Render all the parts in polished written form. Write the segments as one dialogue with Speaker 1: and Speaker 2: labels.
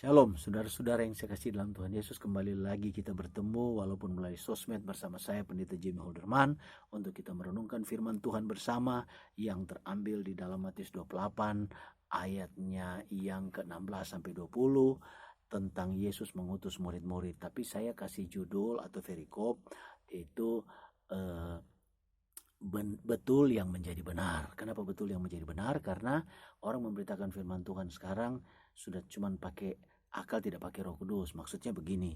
Speaker 1: Shalom, saudara-saudara yang saya kasih dalam Tuhan Yesus. Kembali lagi kita bertemu walaupun melalui sosmed bersama saya Pendeta Jimmy Holderman untuk kita merenungkan firman Tuhan bersama yang terambil di dalam Matius 28 ayatnya yang ke-16 sampai 20 tentang Yesus mengutus murid-murid. Tapi saya kasih judul atau perikop itu betul yang menjadi benar. Kenapa betul yang menjadi benar? Karena orang memberitakan firman Tuhan sekarang sudah cuman pakai akal, tidak pakai Roh Kudus. Maksudnya begini,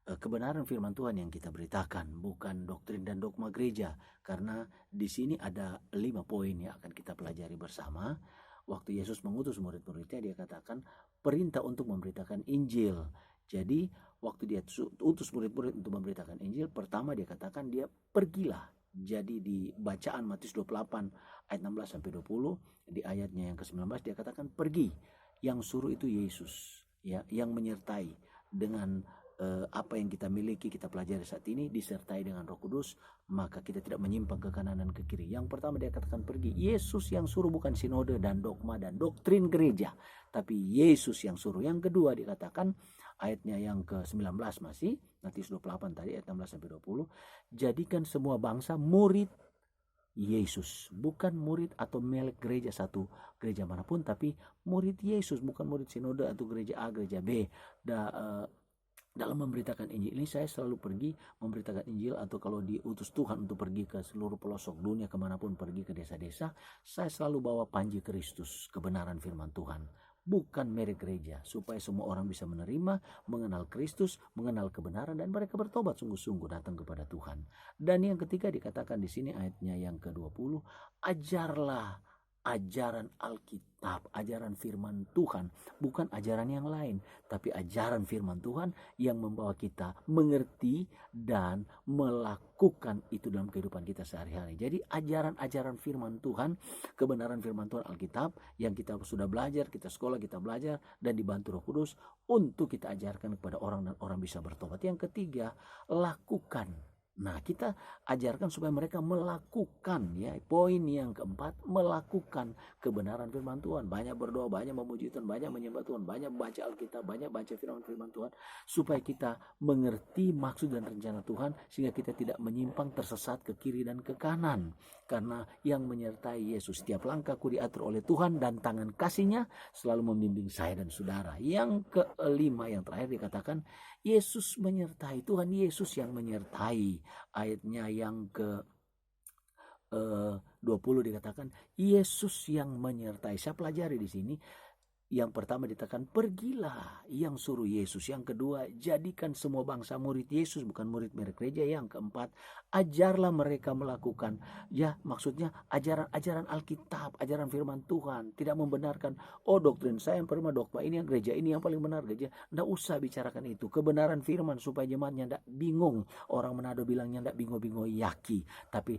Speaker 1: kebenaran firman Tuhan yang kita beritakan, bukan doktrin dan dogma gereja. Karena di sini ada 5 poin yang akan kita pelajari bersama. Waktu Yesus mengutus murid-muridnya, dia katakan perintah untuk memberitakan Injil. Jadi waktu dia utus murid-murid untuk memberitakan Injil, pertama dia katakan dia pergilah. Jadi di bacaan Matius 28 ayat 16 sampai 20, di ayatnya yang ke-19 dia katakan pergi. Yang suruh itu Yesus, ya, yang menyertai dengan apa yang kita miliki, kita pelajari saat ini, disertai dengan Roh Kudus, maka kita tidak menyimpang ke kanan dan ke kiri. Yang pertama dia katakan pergi. Yesus yang suruh, bukan sinode dan dogma dan doktrin gereja, tapi Yesus yang suruh. Yang kedua dikatakan ayatnya yang ke-19 masih Matius 28 tadi ayat 16 sampai 20, jadikan semua bangsa murid Yesus, bukan murid atau melek gereja satu gereja manapun, tapi murid Yesus, bukan murid sinode atau gereja A, gereja B. Dalam memberitakan Injil ini saya selalu pergi memberitakan Injil, atau kalau diutus Tuhan untuk pergi ke seluruh pelosok dunia, kemanapun pergi ke desa-desa, saya selalu bawa panji Kristus, kebenaran firman Tuhan, bukan merek gereja, supaya semua orang bisa menerima, mengenal Kristus, mengenal kebenaran, dan mereka bertobat sungguh-sungguh datang kepada Tuhan. Dan yang ketiga dikatakan di sini ayatnya yang ke-20, ajarlah ajaran Alkitab, ajaran firman Tuhan, bukan ajaran yang lain, tapi ajaran firman Tuhan yang membawa kita mengerti dan melakukan itu dalam kehidupan kita sehari-hari. Jadi ajaran-ajaran firman Tuhan, kebenaran firman Tuhan Alkitab yang kita sudah belajar, kita sekolah, kita belajar dan dibantu Roh Kudus untuk kita ajarkan kepada orang dan orang bisa bertobat. Yang ketiga, lakukan. Nah, kita ajarkan supaya mereka melakukan, ya. Poin yang keempat, melakukan kebenaran firman Tuhan. Banyak berdoa, banyak memuji Tuhan, banyak menyembah Tuhan, banyak baca Alkitab, banyak baca firman Tuhan, supaya kita mengerti maksud dan rencana Tuhan, sehingga kita tidak menyimpang, tersesat ke kiri dan ke kanan. Karena yang menyertai Yesus, setiap langkahku diatur oleh Tuhan dan tangan kasih-Nya selalu membimbing saya dan saudara. Yang kelima, yang terakhir dikatakan Yesus menyertai, Tuhan Yesus yang menyertai. Ayatnya yang ke 20 dikatakan Yesus yang menyertai. Saya pelajari di sini. Yang pertama dikatakan pergilah, yang suruh Yesus. Yang kedua, jadikan semua bangsa murid Yesus, bukan murid merek gereja. Yang keempat, ajarlah mereka melakukan. Ya, maksudnya ajaran-ajaran Alkitab, ajaran firman Tuhan. Tidak membenarkan, oh doktrin saya yang pertama, dogma ini yang gereja ini yang paling benar gereja. Tidak usah bicarakan itu. Kebenaran firman supaya jemaatnya tidak bingung. Orang Manado bilangnya tidak bingung-bingung yaki, tapi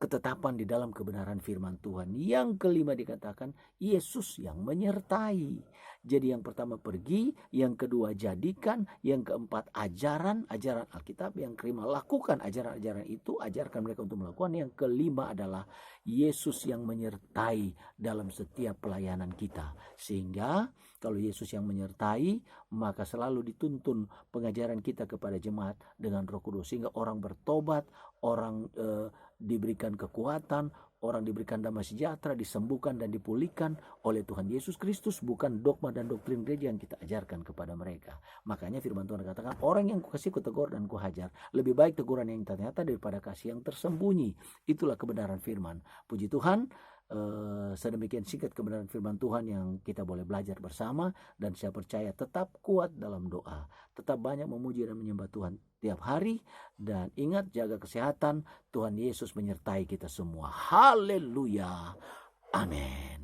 Speaker 1: ketetapan di dalam kebenaran firman Tuhan. Yang kelima dikatakan Yesus yang menyertai. Jadi yang pertama pergi, yang kedua jadikan, yang keempat ajaran Alkitab, yang kelima lakukan ajaran-ajaran itu, ajarkan mereka untuk melakukan. Yang kelima adalah Yesus yang menyertai dalam setiap pelayanan kita. Sehingga kalau Yesus yang menyertai, maka selalu dituntun pengajaran kita kepada jemaat dengan Roh Kudus, sehingga orang bertobat, orang diberikan kekuatan, orang diberikan damai sejahtera, disembuhkan dan dipulihkan oleh Tuhan Yesus Kristus, bukan dogma dan doktrin gereja yang kita ajarkan kepada mereka. Makanya firman Tuhan katakan, orang yang kukasih kutegur dan kuhajar, lebih baik teguran yang nyata daripada kasih yang tersembunyi. Itulah kebenaran firman. Puji Tuhan, sedemikian singkat kebenaran firman Tuhan yang kita boleh belajar bersama, dan saya percaya tetap kuat dalam doa, tetap banyak memuji dan menyembah Tuhan tiap hari, dan ingat jaga kesehatan. Tuhan Yesus menyertai kita semua. Haleluya. Amin.